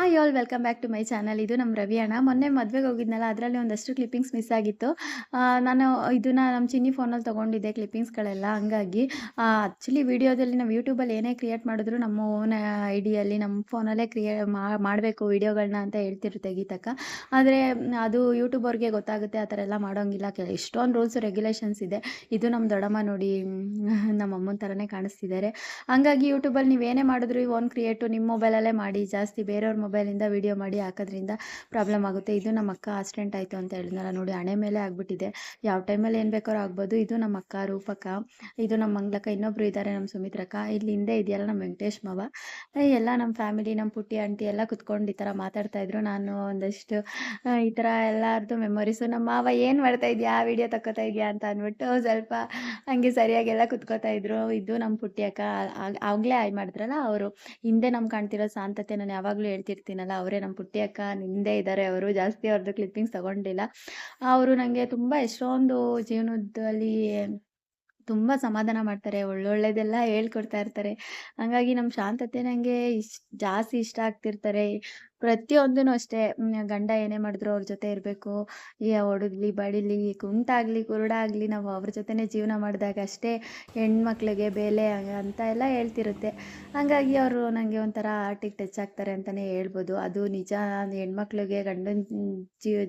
Hi all welcome back to my channel. ಇದು ನಮ್ಮ ರವಿ ಅಣ್ಣ. ಮೊನ್ನೆ ಮದುವೆಗೆ ಹೋಗಿದ್ನಲ್ಲ, ಅದರಲ್ಲಿ ಒಂದಷ್ಟು ಕ್ಲಿಪ್ಪಿಂಗ್ಸ್ ಮಿಸ್ ಆಗಿತ್ತು. ನಾನು ಇದನ್ನ ನಮ್ಮ ಚಿನ್ನಿ ಫೋನಲ್ಲಿ ತೊಗೊಂಡಿದ್ದೆ ಕ್ಲಿಪ್ಪಿಂಗ್ಸ್ಗಳೆಲ್ಲ. ಹಂಗಾಗಿ ಆ್ಯಕ್ಚುಲಿ ವೀಡಿಯೋದಲ್ಲಿ ನಾವು ಯೂಟ್ಯೂಬಲ್ಲಿ ಏನೇ ಕ್ರಿಯೇಟ್ ಮಾಡಿದ್ರು ನಮ್ಮ ಓನ್ ಐಡಿಯಲ್ಲಿ ನಮ್ಮ ಫೋನಲ್ಲೇ ಮಾಡಬೇಕು ವೀಡಿಯೋಗಳನ್ನ ಅಂತ ಹೇಳ್ತಿರುತ್ತೆ ಗೀತಕ್ಕ. ಆದರೆ ಅದು ಯೂಟ್ಯೂಬ್ ಅವ್ರಿಗೆ ಗೊತ್ತಾಗುತ್ತೆ ಆ ಥರ ಎಲ್ಲ ಮಾಡೋಂಗಿಲ್ಲ. ಎಷ್ಟೊಂದು ರೂಲ್ಸ್ ರೆಗ್ಯುಲೇಷನ್ಸ್ ಇದೆ. ಇದು ನಮ್ಮ ದೊಡ್ಡಮ್ಮ ನೋಡಿ ನಮ್ಮ ಅಮ್ಮನ ಥರನೇ ಕಾಣಿಸ್ತಿದ್ದಾರೆ. ಹಂಗಾಗಿ ಯೂಟ್ಯೂಬಲ್ಲಿ ನೀವೇನೇ ಮಾಡಿದ್ರು ಓನ್ ಕ್ರಿಯೇಟು ನಿಮ್ಮ ಮೊಬೈಲಲ್ಲೇ ಮಾಡಿ, ಜಾಸ್ತಿ ಬೇರೆಯವ್ರ ಮೊಬೈಲಿಂದ ವೀಡಿಯೋ ಮಾಡಿ ಹಾಕೋದ್ರಿಂದ ಪ್ರಾಬ್ಲಮ್ ಆಗುತ್ತೆ. ಇದು ನಮ್ಮ ಅಕ್ಕ ಆಕ್ಸಿಡೆಂಟ್ ಆಯಿತು ಅಂತ ಹೇಳಿದ್ನಲ್ಲ ನೋಡಿ, ಹಣೆ ಮೇಲೆ ಆಗಿಬಿಟ್ಟಿದೆ. ಯಾವ ಟೈಮಲ್ಲಿ ಏನು ಬೇಕಾದ್ರೂ ಆಗ್ಬೋದು. ಇದು ನಮ್ಮ ಅಕ್ಕ ರೂಪಕ್ಕ, ಇದು ನಮ್ಮ ಮಂಗ್ಲಕ್ಕ, ಇನ್ನೊಬ್ರು ಇದ್ದಾರೆ ನಮ್ಮ ಸುಮಿತ್ರಕ್ಕ, ಇಲ್ಲಿ ಹಿಂದೆ ಇದೆಯಲ್ಲ ನಮ್ಮ ವೆಂಕಟೇಶ್ ಮಾವ. ಎಲ್ಲ ನಮ್ಮ ಫ್ಯಾಮಿಲಿ, ನಮ್ಮ ಪುಟ್ಟಿ ಆಂಟಿ ಎಲ್ಲ ಕುತ್ಕೊಂಡು ಈ ಥರ ಮಾತಾಡ್ತಾಯಿದ್ರು. ನಾನು ಒಂದಷ್ಟು ಈ ಥರ ಎಲ್ಲರದ್ದು ಮೆಮೊರೀಸು, ನಮ್ಮ ಮಾವ ಏನು ಮಾಡ್ತಾ ಇದೆಯಾ, ವೀಡಿಯೋ ತಗೋತಾ ಇದೆಯಾ ಅಂತ ಅಂದ್ಬಿಟ್ಟು ಸ್ವಲ್ಪ ಹಂಗೆ ಸರಿಯಾಗೆಲ್ಲ ಕುತ್ಕೋತಾ ಇದ್ರು. ಇದು ನಮ್ಮ ಪುಟ್ಟಿ ಅಕ್ಕ, ಆಗಲೇ ಆಯ್ ಮಾಡಿದ್ರಲ್ಲ ಅವರು. ಹಿಂದೆ ನಮ್ಗೆ ಕಾಣ್ತಿರೋ ಶಾಂತತೆ ನಾನು ಯಾವಾಗಲೂ ಹೇಳ್ತಿರ್ತೀನಲ್ಲ, ಅವರೇ ನಮ್ಮ ಪುಟ್ಟಿ ಅಕ್ಕ. ಹಿಂದೆ ಇದ್ದಾರೆ ಅವರು. ಜಾಸ್ತಿ ಅವ್ರದ್ದು ಕ್ಲಿಪ್ಪಿಂಗ್ಸ್ ತಗೊಂಡಿಲ್ಲ. ಅವರು ನನಗೆ ತುಂಬ ಎಷ್ಟೊಂದು ಜೀವನದಲ್ಲಿ ತುಂಬ ಸಮಾಧಾನ ಮಾಡ್ತಾರೆ, ಒಳ್ಳೊಳ್ಳೆದೆಲ್ಲ ಹೇಳ್ಕೊಡ್ತಾ ಇರ್ತಾರೆ. ಹಾಗಾಗಿ ನಮ್ಮ ಶಾಂತತೆ ನನಗೆ ಜಾಸ್ತಿ ಇಷ್ಟ ಆಗ್ತಿರ್ತಾರೆ. ಪ್ರತಿಯೊಂದೂ ಅಷ್ಟೇ. ಗಂಡ ಏನೇ ಮಾಡಿದ್ರು ಅವ್ರ ಜೊತೆ ಇರಬೇಕು. ಹೊಡೆದ್ಲಿ ಬಡಿಲಿ, ಕುಂಟಾಗಲಿ ಕುರುಡಾಗಲಿ, ನಾವು ಅವ್ರ ಜೊತೆನೇ ಜೀವನ ಮಾಡಿದಾಗ ಅಷ್ಟೇ ಹೆಣ್ಮಕ್ಳಿಗೆ ಬೆಲೆ ಅಂತ ಎಲ್ಲ ಹೇಳ್ತಿರುತ್ತೆ. ಹಾಗಾಗಿ ಅವರು ನನಗೆ ಒಂಥರ ಹಾರ್ಟಿಗೆ ಟಚ್ ಆಗ್ತಾರೆ ಅಂತಲೇ ಹೇಳ್ಬೋದು. ಅದು ನಿಜ. ಹೆಣ್ಮಕ್ಳಿಗೆ ಗಂಡನ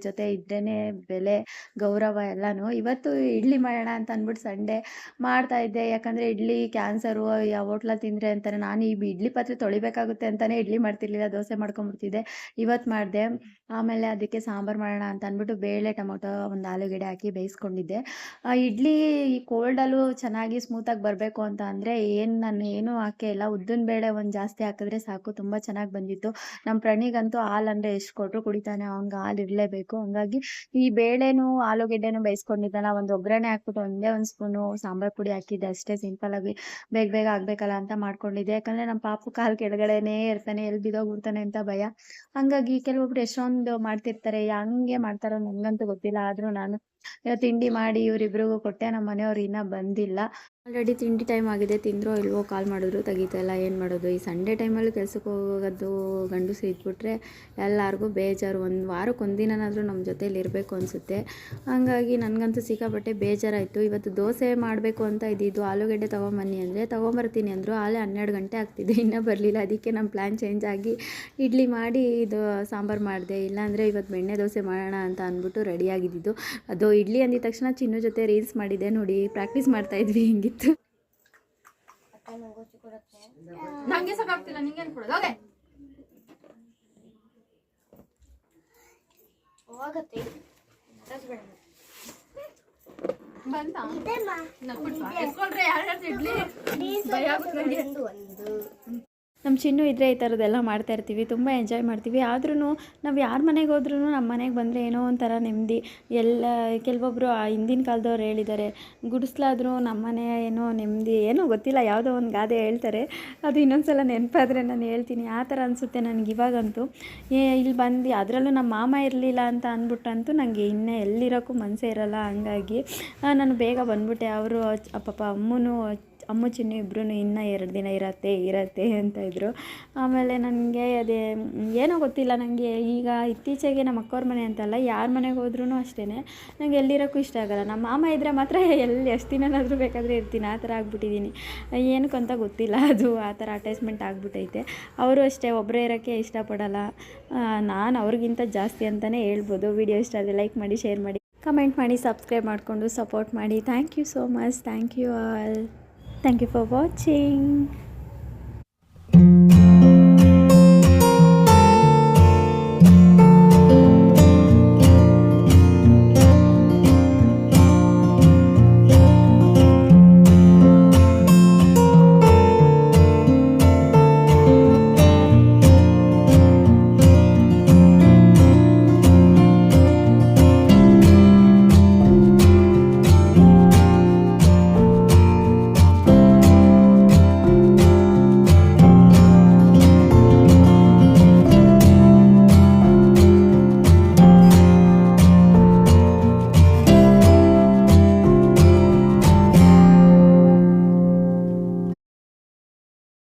ಜೊತೆ ಇದ್ರೇ ಬೆಲೆ, ಗೌರವ ಎಲ್ಲನೂ. ಇವತ್ತು ಇಡ್ಲಿ ಮಾಡೋಣ ಅಂತ ಅಂದ್ಬಿಟ್ಟು ಸಂಡೇ ಮಾಡ್ತಾಯಿದ್ದೆ. ಯಾಕಂದರೆ ಇಡ್ಲಿ ಕ್ಯಾನ್ಸರು, ಯಾವ ಹೋಟ್ಲಲ್ಲಿ ತಿಂದರೆ ಅಂತಾರೆ. ನಾನು ಈ ಇಡ್ಲಿ ಪಾತ್ರೆ ತೊಳಿಬೇಕಾಗುತ್ತೆ ಅಂತಲೇ ಇಡ್ಲಿ ಮಾಡ್ತಿರ್ಲಿಲ್ಲ, ದೋಸೆ ಮಾಡ್ಕೊಂಬಿಡ್ತಿದ್ದೆ. ಇವತ್ತು ಮಾಡಿದೆ. ಆಮೇಲೆ ಅದಕ್ಕೆ ಸಾಂಬಾರು ಮಾಡೋಣ ಅಂತ ಅಂದ್ಬಿಟ್ಟು ಬೇಳೆ, ಟೊಮೊಟೊ, ಒಂದು ಆಲೂಗಡ್ಡೆ ಹಾಕಿ ಬೇಯಿಸ್ಕೊಂಡಿದ್ದೆ. ಇಡ್ಲಿ ಈ ಕೋಲ್ಡಲ್ಲೂ ಚೆನ್ನಾಗಿ ಸ್ಮೂತಾಗಿ ಬರಬೇಕು ಅಂತ ಅಂದರೆ ನಾನು ಏನೂ ಹಾಕೇ ಇಲ್ಲ. ಉದ್ದಿನ ಬೇಳೆ ಒಂದು ಜಾಸ್ತಿ ಹಾಕಿದ್ರೆ ಸಾಕು, ತುಂಬ ಚೆನ್ನಾಗಿ ಬಂದಿತ್ತು. ನಮ್ಮ ಪ್ರಣೀಗಂತೂ ಹಾಲು ಅಂದರೆ ಎಷ್ಟು ಕೊಟ್ಟರು ಕುಡಿತಾನೆ, ಅವ್ನಿಗೆ ಹಾಲು ಇರಲೇಬೇಕು. ಹಂಗಾಗಿ ಈ ಬೇಳೆನೂ ಆಲೂಗೆಡ್ಡೆನೂ ಬೇಯಿಸ್ಕೊಂಡಿದ್ದಲ್ಲ, ಒಂದು ಒಗ್ಗರಣೆ ಹಾಕ್ಬಿಟ್ಟು ಒಂದೇ ಒಂದು ಸ್ಪೂನು ಸಾಂಬಾರು ಪುಡಿ ಹಾಕಿದ್ದೆ ಅಷ್ಟೇ. ಸಿಂಪಲ್ಲಾಗಿ ಬೇಗ ಬೇಗ ಆಗಬೇಕಲ್ಲ ಅಂತ ಮಾಡ್ಕೊಂಡಿದ್ದೆ. ಯಾಕಂದರೆ ನಮ್ಮ ಪಾಪು ಕಾಲು ಕೆಳಗಡೆನೇ ಇರ್ತಾನೆ, ಎಲ್ಲಿ ಬಿದ್ದೋಗ್ಬಿಡ್ತಾನೆ ಅಂತ ಭಯ. ಹಂಗಾಗಿ ಕೆಲವೊಬ್ರು ಎಷ್ಟೊಂದು ಮಾಡ್ತಿರ್ತಾರೆ, ಹಂಗೆ ಮಾಡ್ತಾರೋ ನನಗಂತೂ ಗೊತ್ತಿಲ್ಲ. ಆದರೂ ನಾನು ತಿಂಡಿ ಮಾಡಿ ಇವರಿಬ್ರಿಗೂ ಕೊಟ್ಟೆ. ನಮ್ಮ ಮನೆಯವ್ರು ಇನ್ನೂ ಬಂದಿಲ್ಲ. ಆಲ್ರೆಡಿ ತಿಂಡಿ ಟೈಮ್ ಆಗಿದೆ. ತಿಂದ್ರೋ ಇಲ್ವೋ ಕಾಲ್ ಮಾಡಿದ್ರು, ತೆಗಿತಾ ಇಲ್ಲ. ಏನು ಮಾಡೋದು, ಈ ಸಂಡೇ ಟೈಮಲ್ಲಿ ಕೆಲ್ಸಕ್ಕೆ ಹೋಗೋದು ಗಂಡಸರು ಇದ್ಬಿಟ್ರೆ ಎಲ್ಲರಿಗೂ ಬೇಜಾರು. ಒಂದು ವಾರಕ್ಕೆ ಒಂದಿನಾದರೂ ನಮ್ಮ ಜೊತೇಲಿ ಇರಬೇಕು ಅನಿಸುತ್ತೆ. ಹಾಗಾಗಿ ನನಗಂತೂ ಸಿಕ್ಕಾಪಟ್ಟೆ ಬೇಜಾರಾಯಿತು. ಇವತ್ತು ದೋಸೆ ಮಾಡಬೇಕು ಅಂತ ಇದ್ದಿದ್ದು. ಆಲೂಗಡ್ಡೆ ತೊಗೊಂಬನ್ನಿ ಅಂದರೆ ತೊಗೊಂಬರ್ತೀನಿ ಅಂದರು. ಆಲೇ 12 ಗಂಟೆ ಆಗ್ತಿದೆ, ಇನ್ನೂ ಬರಲಿಲ್ಲ. ಅದಕ್ಕೆ ನಮ್ಮ ಪ್ಲ್ಯಾನ್ ಚೇಂಜ್ ಆಗಿ ಇಡ್ಲಿ ಮಾಡಿ ಇದು ಸಾಂಬಾರು ಮಾಡಿದೆ. ಇಲ್ಲಾಂದರೆ ಇವತ್ತು ಬೆಣ್ಣೆ ದೋಸೆ ಮಾಡೋಣ ಅಂತ ಅಂದ್ಬಿಟ್ಟು ರೆಡಿಯಾಗಿದ್ದು. ಅದು ಇಡ್ಲಿ ಅಂದಿದ ತಕ್ಷಣ ಚಿನ್ನು ಜೊತೆ ರೀಲ್ಸ್ ಮಾಡಿದೆ ನೋಡಿ, ಪ್ರಾಕ್ಟೀಸ್ ಮಾಡ್ತಾಯಿದ್ವಿ. ಹಿಂಗಿತ್ತು. ನಂಗೆ ಸಾಕಾಗ್ತಿಲ್ಲ, ನಿಂಗೇನು ಕೊಡೋದು? ಹೋಗೆ ಹೋಗತ್ತೆ ಬಂತ ಎಸ್ಕೊಂಡ್ರೆ ಯಾರ್ಯಾರು ಇಡ್ಲಿ ಭಯ ಆಗುತ್ತೆ. ನಮ್ಮ ಚಿನ್ನು ಇದ್ದರೆ ಈ ಥರದ್ದೆಲ್ಲ ಮಾಡ್ತಾಯಿರ್ತೀವಿ, ತುಂಬ ಎಂಜಾಯ್ ಮಾಡ್ತೀವಿ. ಆದ್ರೂ ನಾವು ಯಾರ ಮನೆಗೆ ಹೋದ್ರೂ ನಮ್ಮ ಮನೆಗೆ ಬಂದರೆ ಏನೋ ಒಂಥರ ನೆಮ್ಮದಿ. ಕೆಲವೊಬ್ಬರು ಹಿಂದಿನ ಕಾಲದವ್ರು ಹೇಳಿದ್ದಾರೆ, ಗುಡಿಸ್ಲಾದ್ರೂ ನಮ್ಮ ಮನೆ ಏನೋ ನೆಮ್ಮದಿ, ಏನೋ ಗೊತ್ತಿಲ್ಲ, ಯಾವುದೋ ಒಂದು ಗಾದೆ ಹೇಳ್ತಾರೆ. ಅದು ಇನ್ನೊಂದು ಸಲ ನೆನಪಾದರೆ ನಾನು ಹೇಳ್ತೀನಿ. ಆ ಥರ ಅನಿಸುತ್ತೆ ನನಗೆ ಇವಾಗಂತೂ. ಇಲ್ಲಿ ಬಂದು ಅದರಲ್ಲೂ ನಮ್ಮ ಮಾಮ ಇರಲಿಲ್ಲ ಅಂತ ಅಂದ್ಬಿಟ್ಟಂತೂ ನನಗೆ ಇನ್ನೂ ಎಲ್ಲಿರೋಕ್ಕೂ ಮನಸ್ಸೇ ಇರೋಲ್ಲ. ಹಂಗಾಗಿ ನಾನು ಬೇಗ ಬಂದ್ಬಿಟ್ಟೆ. ಅವರು ಪಾಪ ಅಮ್ಮು ಚಿನ್ನು ಇಬ್ಬರೂ ಇನ್ನೂ 2 ದಿನ ಇರತ್ತೆ ಅಂತ ಇದ್ದರು. ಆಮೇಲೆ ನನಗೆ ಅದೇ ಏನೋ ಗೊತ್ತಿಲ್ಲ, ನನಗೆ ಈಗ ಇತ್ತೀಚೆಗೆ ನಮ್ಮ ಅಕ್ಕವ್ರ ಮನೆ ಅಂತಲ್ಲ, ಯಾರ ಮನೆಗೆ ಹೋದ್ರೂ ಅಷ್ಟೇ ನನಗೆ ಎಲ್ಲಿರೋಕ್ಕೂ ಇಷ್ಟ ಆಗೋಲ್ಲ. ನಮ್ಮ ಮಾಮ ಇದ್ದರೆ ಮಾತ್ರ ಎಷ್ಟು ದಿನನಾದರೂ ಬೇಕಾದರೆ ಇರ್ತೀನಿ, ಆ ಥರ ಆಗ್ಬಿಟ್ಟಿದ್ದೀನಿ. ಏನಕ್ಕಂತ ಗೊತ್ತಿಲ್ಲ, ಅದು ಆ ಥರ ಅಟ್ಯಾಚ್ಮೆಂಟ್ ಆಗಿಬಿಟ್ಟೈತೆ. ಅವರು ಅಷ್ಟೇ, ಒಬ್ಬರೇ ಇರೋಕ್ಕೆ ಇಷ್ಟಪಡಲ್ಲ. ನಾನು ಅವ್ರಿಗಿಂತ ಜಾಸ್ತಿ ಅಂತಲೇ ಹೇಳ್ಬೋದು. ವಿಡಿಯೋ ಇಷ್ಟ ಆದರೆ ಲೈಕ್ ಮಾಡಿ, ಶೇರ್ ಮಾಡಿ, ಕಮೆಂಟ್ ಮಾಡಿ, ಸಬ್ಸ್ಕ್ರೈಬ್ ಮಾಡಿಕೊಂಡು ಸಪೋರ್ಟ್ ಮಾಡಿ. Thank you so much. Thank you all. Thank you for watching.